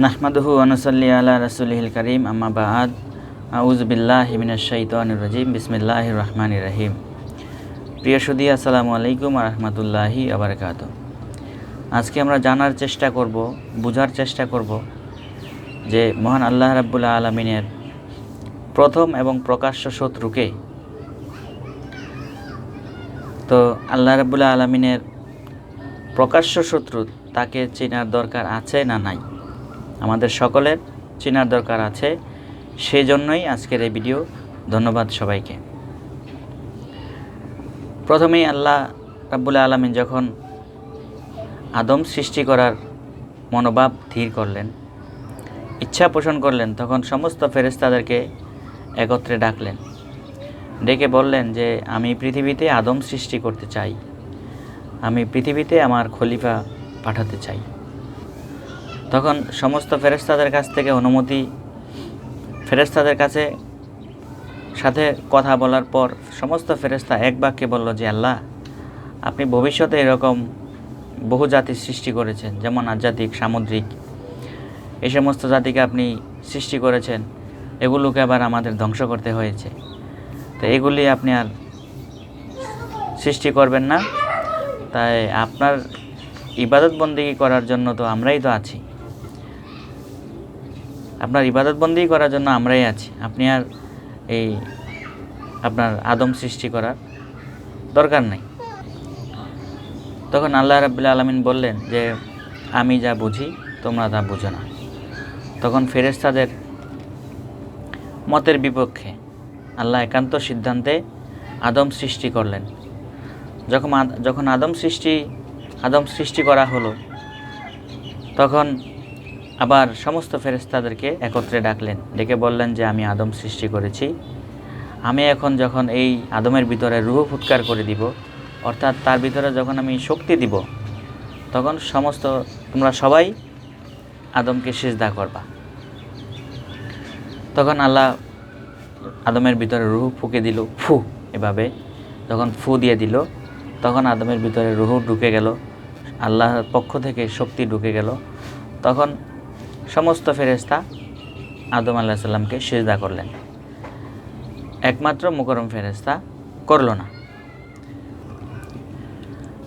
নাহমাদুহু ওয়া নুসাল্লি আলা রাসূলিহিল কারীম আম্মা বা'দ আউযু বিল্লাহি মিনাশ শাইতানির রাজীম বিসমিল্লাহির রহমানির রহিম। প্রিয় সুধী, আসসালামু আলাইকুম ওয়া রাহমাতুল্লাহি ওয়া বারাকাতুহু। আজকে আমরা জানার চেষ্টা করব, বোঝার চেষ্টা করব যে মহান আল্লাহ রাব্বুল আলামিনের প্রথম এবং প্রকাশ্য শত্রুকে। তো আল্লাহ রাব্বুল আলামিনের প্রকাশ্য শত্রু তাকে চেনার দরকার আছে না নাই? আমাদের সকলের চেনার দরকার আছে, সেই জন্যই আজকের এই ভিডিও। ধন্যবাদ সবাইকে। প্রথমেই আল্লাহ রাব্বুল আলামিন যখন আদম সৃষ্টি করার মনোভাব ধীর করলেন, ইচ্ছা পোষণ করলেন, তখন সমস্ত ফেরেশতাদেরকে একত্রে ডাকলেন। ডেকে বললেন যে আমি পৃথিবীতে আদম সৃষ্টি করতে চাই, আমি পৃথিবীতে আমার খলিফা পাঠাতে চাই। তখন সমস্ত ফেরেশতাদের কাছ থেকে অনুমতি, ফেরেশতাদের কাছে সাথে কথা বলার পর সমস্ত ফেরেশতা এক বাক্যে বলল যে আল্লাহ, আপনি ভবিষ্যতে এরকম বহু জাতি সৃষ্টি করেছেন, যেমন আধ্যাত্মিক, সামুদ্রিক, এই সমস্ত জাতিকে আপনি সৃষ্টি করেছেন, এগুলোকে আবার আমাদের ধ্বংস করতে হয়েছে। তো এগুলি আপনি আর সৃষ্টি করবেন না, তাই আপনার ইবাদত বন্দেগী করার জন্য তো আমরাই তো আছি, আপনার ইবাদত বন্দেগী করার জন্য আমরাই আছি, আপনি আর এই আপনার আদম সৃষ্টি করার দরকার নেই। তখন আল্লাহ রাব্বুল আলামিন বললেন যে আমি যা বুঝি তোমরা তা বুঝো না। তখন ফেরেশতাদের মতের বিপক্ষে আল্লাহ একান্ত সিদ্ধান্তে আদম সৃষ্টি করলেন। যখন আদম সৃষ্টি করা হলো, তখন আবার সমস্ত ফেরেশতাদেরকে একত্রে ডাকলেন, ডেকে বললেন যে আমি আদম সৃষ্টি করেছি, আমি এখন যখন এই আদমের ভিতরে রূহ ফুৎকার করে দিব, অর্থাৎ তার ভিতরে যখন আমি শক্তি দিব, তখন তোমরা সবাই আদমকে সিজদা করবা। তখন আল্লাহ আদমের ভিতরে রূহ ফুঁকে দিল, এভাবে যখন ফু দিয়ে দিল, তখন আদমের ভিতরে রূহ ঢুকে গেল, আল্লাহর পক্ষ থেকে শক্তি ঢুকে গেল। তখন সমস্ত ফেরেশতা আদম আলাইহিস সালামকে সিজদা করলেন, একমাত্র মুকররম ফেরেশতা করল না।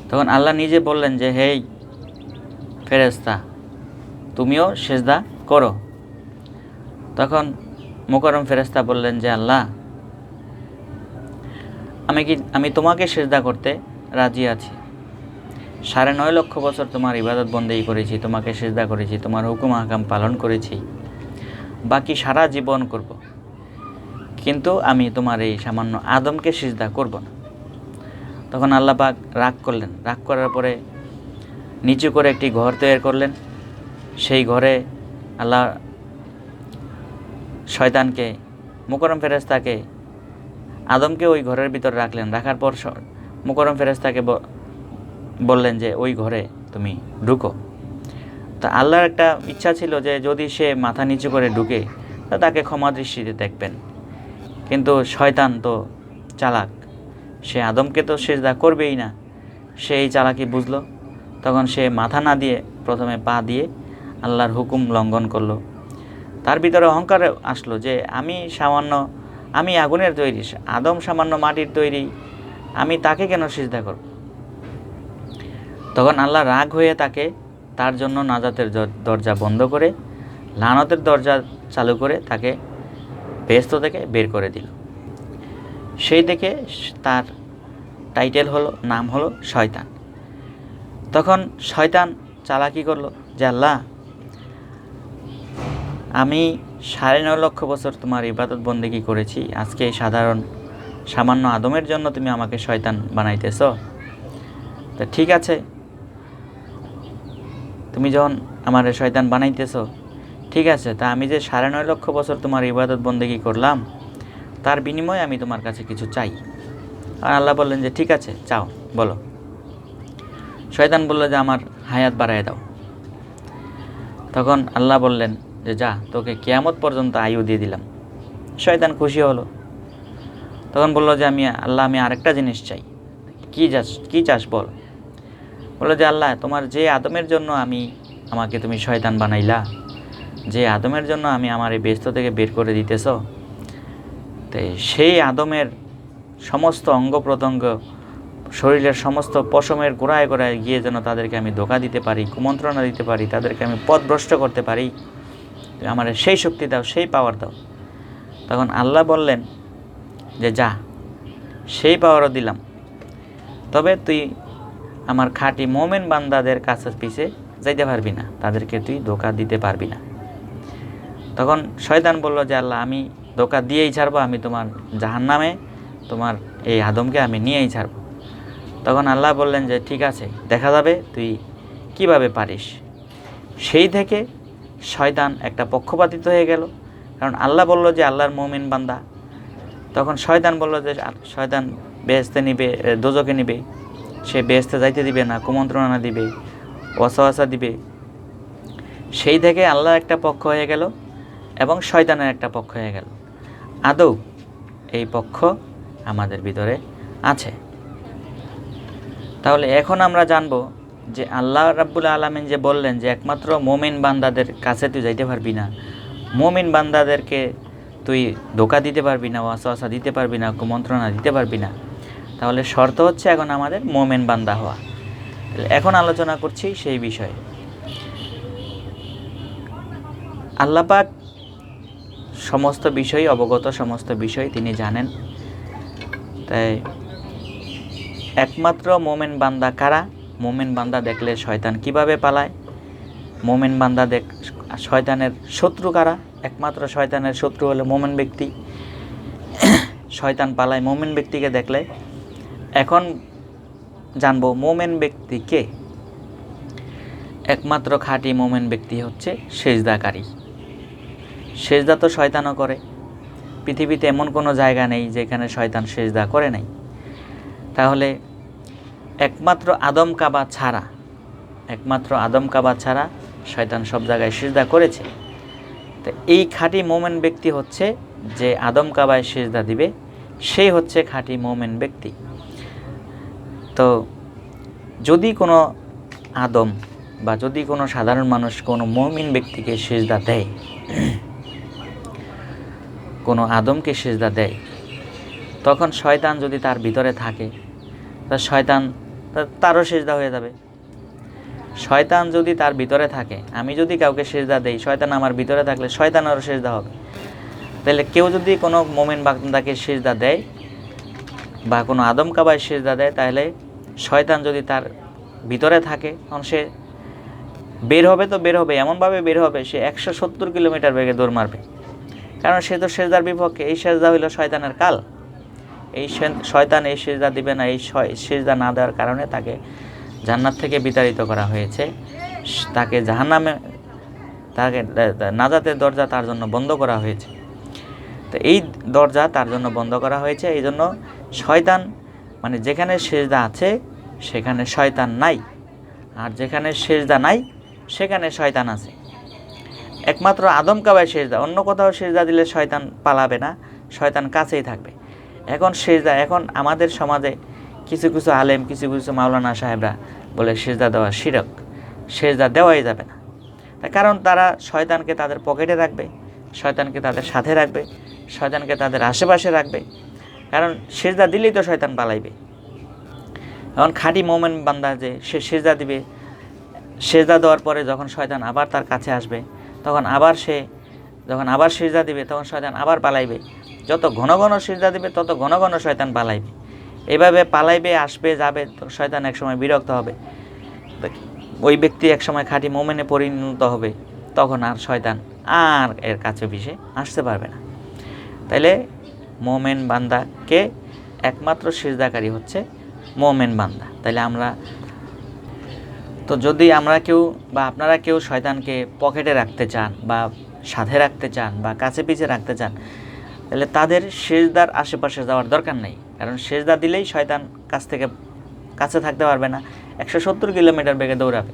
তখন আল্লাহ নিজে বললেন যে হেই ফেরেশতা, তুমিও সিজদা করো। তখন মুকররম ফেরেশতা বললেন যে আল্লাহ, আমি তোমাকে সিজদা করতে রাজি আছি, 9.5 লক্ষ বছর তোমার ইবাদত বন্দেগী করেছি, তোমাকে সিজদা করেছি, তোমার হুকুম আহকাম পালন করেছি, বাকি সারা জীবন করব, কিন্তু আমি তোমার এই সামান্য আদমকে সিজদা করব না। তখন আল্লাহ পাক রাগ করলেন। রাগ করার পরে নিচু করে একটি ঘর তৈরি করলেন। সেই ঘরে আল্লাহ শয়তানকে, মুকররম ফেরেশতাকে, আদমকে ওই ঘরের ভিতর রাখলেন। রাখার পর মুকররম ফেরেশতাকে বললেন যে ওই ঘরে তুমি ঢুকো। তা আল্লাহর একটা ইচ্ছা ছিল যে যদি সে মাথা নিচু করে ঢুকে তা তাকে ক্ষমা দৃষ্টিতে দেখবেন, কিন্তু শয়তান তো চালাক, সে আদমকে তো সিজদা করবেই না। সেই চালাকি বুঝলো। তখন সে মাথা না দিয়ে প্রথমে পা দিয়ে আল্লাহর হুকুম লঙ্ঘন করলো। তার ভিতরে অহংকার আসলো যে আমি আগুনের তৈরি, আদম সামান্য মাটির তৈরি, আমি তাকে কেন সিজদা করব? তখন আল্লাহ রাগ হয়ে তার জন্য নাজাতের দরজা বন্ধ করে লানতের দরজা চালু করে তাকে বেহেশত থেকে বের করে দিল। সেই থেকে তার টাইটেল হলো, নাম হলো শয়তান। তখন শয়তান চালাকি করলো যে আল্লাহ, আমি 9.5 লক্ষ বছর তোমার ইবাদত বন্দেগী করেছি, আজকে সামান্য আদমের জন্য তুমি আমাকে শয়তান বানাইতেছ। তা ঠিক আছে, তুমি যখন আমার শয়তান বানাইতেছ, ঠিক আছে, তা আমি যে 9.5 লক্ষ বছর তোমার ইবাদত বন্দেগী করলাম, তার বিনিময়ে আমি তোমার কাছে কিছু চাই। আর আল্লাহ বললেন যে ঠিক আছে, চাও, বলো। শয়তান বলল যে আমার হায়াত বাড়ায় দাও। তখন আল্লাহ বললেন যে যা, তোকে কিয়ামত পর্যন্ত আয়ু দিয়ে দিলাম। শয়তান খুশি হলো। তখন বলল যে আমি আরেকটা জিনিস চাই। কি চাস বল? বলল যে আল্লাহ, তোমার যে আদমের জন্য আমাকে তুমি শয়তান বানাইলা, যে আদমের জন্য আমি আমার এই বেহেশত থেকে বের করে দিতেছ, তো সেই আদমের সমস্ত অঙ্গ প্রত্যঙ্গ, শরীরের সমস্ত পশমের গোড়ায় গোড়ায় গিয়ে যেন তাদেরকে আমি ধোঁকা দিতে পারি, কুমন্ত্রণা দিতে পারি, তাদেরকে আমি পথভ্রষ্ট করতে পারি, আমার সেই শক্তি দাও, সেই পাওয়ার দাও। তখন আল্লাহ বললেন যে যা, সেই পাওয়ারও দিলাম, তবে তুই আমার খাঁটি মোমেন বান্দাদের কাছে পিছে যাইতে পারবি না, তাদেরকে তুই ধোঁকা দিতে পারবি না। তখন শয়তান বলল যে আল্লাহ, আমি ধোঁকা দিয়েই ছাড়বো, আমি তোমার জাহান্নামে তোমার এই আদমকে আমি নিয়েই ছাড়বো। তখন আল্লাহ বললেন যে ঠিক আছে, দেখা যাবে তুই কিভাবে পারিস। সেই থেকে শয়তান একটা পক্ষপাতিত হয়ে গেল, কারণ আল্লাহ বলল যে আল্লাহর মুমিন বান্দা। তখন শয়তান বলল যে শয়তান বেহেশতে নিবে, দোজখে নিবে, সে বেহেশতে যাইতে দিবে না, কুমন্ত্রণা দিবে, ওয়াসওয়াসা দিবে। সেই থেকে আল্লাহর একটা পক্ষ হয়ে গেল এবং শয়তানের একটা পক্ষ হয়ে গেল। আদৌ এই পক্ষ আমাদের ভিতরে আছে। তাহলে এখন আমরা জানব যে আল্লাহ রাব্বুল আলামিন যে বললেন যে একমাত্র মুমিন বান্দাদের কাছে তুই যাইতে পারবি না, মুমিন বান্দাদেরকে তুই ধোঁকা দিতে পারবি না, ওয়াসওয়াসা দিতে পারবি না, কুমন্ত্রণা দিতে পারবি না। তাহলে শর্ত হচ্ছে এখন আমাদের মুমিন বান্দা হওয়া। এখন আলোচনা করছি সেই বিষয়ে। আল্লাহ পাক সমস্ত বিষয় অবগত, সমস্ত বিষয় তিনি জানেন। তাই একমাত্র মোমেন বান্দা কারা, মোমেন বান্দা দেখলে শয়তান কিভাবে পালায়, মোমেন বান্দা শয়তানের শত্রু কারা, একমাত্র শয়তানের শত্রু হলো মোমেন ব্যক্তি। শয়তান পালায় মোমেন ব্যক্তিকে দেখলে। এখন জানবো মোমেন ব্যক্তি কে। একমাত্র খাঁটি মোমেন ব্যক্তি হচ্ছে সেজদাকারী। সেজদা তো শয়তানও করে, পৃথিবীতে এমন কোনো জায়গা নেই যেখানে শয়তান সেজদা করে নাই। তাহলে একমাত্র আদম কাবা ছাড়া শয়তান সব জায়গায় সিজদা করেছে। তো এই খাঁটি মোমেন ব্যক্তি হচ্ছে যে আদম কাবায় সিজদা দিবে, সেই হচ্ছে খাঁটি মোমেন ব্যক্তি। তো যদি কোনো আদম বা যদি কোনো সাধারণ মানুষ কোনো মুমিন ব্যক্তিকে সিজদা দেয়, কোনো আদমকে সিজদা দেয়, তখন শয়তান যদি তার ভিতরে থাকে, তা শয়তান তারও সিজদা হয়ে যাবে। শয়তান যদি তার ভিতরে থাকে, আমি যদি কাউকে সিজদা দেই, শয়তান আমার ভিতরে থাকলে শয়তানেরও সিজদা হবে। তাহলে কেউ যদি কোনো মুমিন বান্দাকে সিজদা দেয় বা কোনো আদম কাবায় সিজদা দেয়, তাহলে শয়তান যদি তার ভিতরে থাকে, তখন সে বের হবে, তো বের হবে এমনভাবে বের হবে সে 170 কিলোমিটার বেগে দৌড় মারবে। কারণ সে তো সেজদার বিপক্ষে। এই সেজদা হইল শয়তানের কাল। এই শয়তান এই সেজদা দিবে না, এই সেজদা না দেওয়ার কারণে তাকে জান্নাত থেকে বিতাড়িত করা হয়েছে, তাকে জাহান্নামে, তাকে নাজাতের দরজা তার জন্য বন্ধ করা হয়েছে। তো এই দরজা তার জন্য বন্ধ করা হয়েছে। এই জন্য শয়তান, মানে যেখানে সেজদা আছে সেখানে শয়তান নাই, আর যেখানে সেজদা নাই সেখানে শয়তান আছে। একমাত্র আদম কাবায় সেজদা, অন্য কোথাও সেজদা দিলে শয়তান পালাবে না, শয়তান কাছেই থাকবে। এখন সেজদা, এখন আমাদের সমাজে কিছু কিছু আলেম, কিছু কিছু মাওলানা সাহেবরা বলে সেজদা দেওয়া শিরক, সেজদা দেওয়াই যাবে না। তার কারণ তারা শয়তানকে তাদের পকেটে রাখবে, শয়তানকে তাদের সাথে রাখবে, শয়তানকে তাদের আশেপাশে রাখবে। কারণ সেজদা দিলেই তো শয়তান পালাইবে। এখন খাঁটি মোমেন বান্দা যে সে সেজদা দিবে, সেজদা দেওয়ার পরে যখন শয়তান আবার তার কাছে আসবে, তখন আবার সে যখন আবার সেজদা দিবে, তখন শয়তান আবার পালাইবে। যত ঘন ঘন সেজদা দিবে তত ঘন ঘন শয়তান পালাইবে। এভাবে পালাইবে, আসবে, যাবে, তো শয়তান একসময় বিরক্ত হবে। ওই ব্যক্তি একসময় খাঁটি মোমেনে পরিণত হবে, তখন আর শয়তান আর এর কাছে পিছে আসতে পারবে না। তাইলে মোমেন বান্দাকে একমাত্র সিজদাকারী হচ্ছে মোমেন বান্দা। তাইলে আমরা তো, যদি আমরা কেউ বা আপনারা কেউ শয়তানকে পকেটে রাখতে চান বা সাথে রাখতে চান বা কাছে পিছে রাখতে চান, তাহলে তাদের সেজদার আশেপাশে যাওয়ার দরকার নেই। কারণ সেজদা দিলেই শয়তান কাছে থাকতে পারবে না, 170 কিলোমিটার বেগে দৌড়াবে।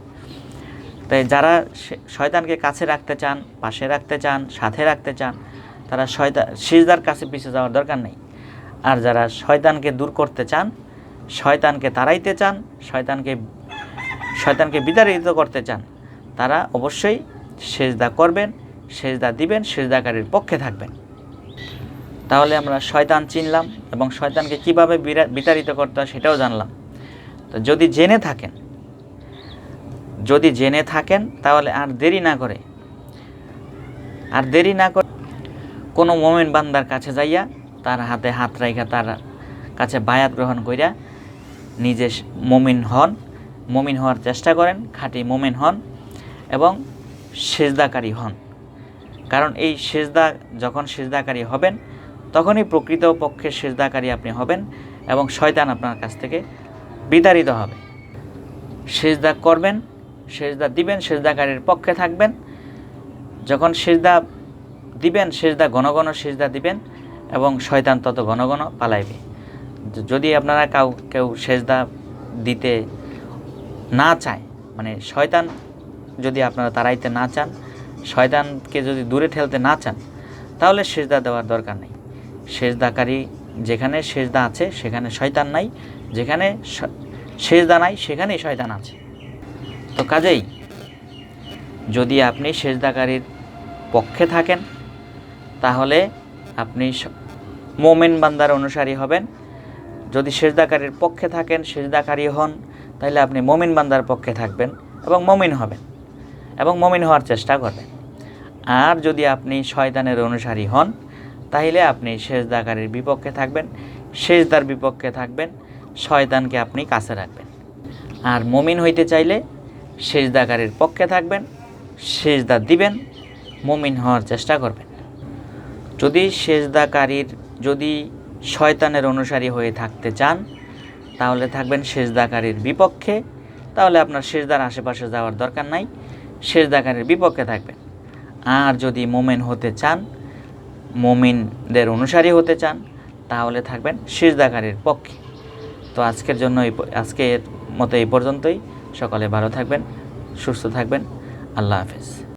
তাই যারা শয়তানকে কাছে রাখতে চান, পাশে রাখতে চান, সাথে রাখতে চান, তারা সেজদার কাছে পিছে যাওয়ার দরকার নেই। আর যারা শয়তানকে দূর করতে চান, শয়তানকে তাড়াইতে চান, শয়তানকে বিতাড়িত করতে চান, তারা অবশ্যই সেজদা করবেন, সেজদা দিবেন, সেজদাকারীর পক্ষে থাকবেন। তাহলে আমরা শয়তান চিনলাম এবং শয়তানকে কীভাবে বিতাড়িত করতে হয় সেটাও জানলাম। তো যদি জেনে থাকেন তাহলে আর দেরি না করে কোনো মুমিন বান্দার কাছে যাইয়া তার হাতে হাত রাইখা তার কাছে বায়াত গ্রহণ কইরা নিজে মুমিন হওয়ার চেষ্টা করেন, খাঁটি মুমিন হন এবং সেজদাকারী হন। কারণ এই যখন সেজদাকারী হবেন তখনই প্রকৃত পক্ষে সেজদাকারী আপনি হবেন এবং শয়তান আপনার কাছ থেকে বিতাড়িত হবে। সেজদা করবেন, সেজদা দিবেন, সেজদাকারীর পক্ষে থাকবেন। যখন সেজদা দিবেন, সেজদা ঘন ঘন সেজদা দিবেন এবং শয়তান তত ঘন ঘন পালাইবে। যদি আপনারা কেউ সেজদা দিতে না চায়, মানে শয়তান যদি আপনারা তাড়াইতে না চান, শয়তানকে যদি দূরে ঠেলতে না চান, তাহলে সেজদা দেওয়ার দরকার নেই। সেজদাকারী যেখানে সেজদা আছে সেখানে শয়তান নাই, যেখানে সেজদা নাই সেখানেই শয়তান আছে। তো কাজেই যদি আপনি সেজদাকারীর পক্ষে থাকেন তাহলে আপনি মুমিন বান্দার অনুসারী হবেন। যদি সেজদাকারীর পক্ষে থাকেন, সেজদাকারী হন, তাহলে আপনি মুমিন বান্দার পক্ষে থাকবেন এবং মুমিন হবেন এবং মুমিন হওয়ার চেষ্টা করবেন। আর যদি আপনি শয়তানের অনুসারী হন তাহলে আপনি সেজদাকারীর বিপক্ষে থাকবেন, সেজদার বিপক্ষে থাকবেন, শয়তানকে আপনি কাছে রাখবেন। আর মুমিন হইতে চাইলে সেজদাকারীর পক্ষে থাকবেন, সেজদা দিবেন, মুমিন হওয়ার চেষ্টা করবেন। যদি শয়তানের অনুসারী হয়ে থাকতে চান তাহলে থাকবেন সেজদাকারীর বিপক্ষে, তাহলে আপনার সেজদার আশেপাশে যাওয়ার দরকার নাই, সেজদাকারীর বিপক্ষে থাকবেন। আর যদি মুমিন হতে চান, মুমিনদের অনুসারী হতে চান, তাহলে থাকবেন সেজদাকারীর পক্ষে। তো আজকের মতো এই পর্যন্তই। সকলে ভালো থাকবেন, সুস্থ থাকবেন। আল্লাহ হাফেজ।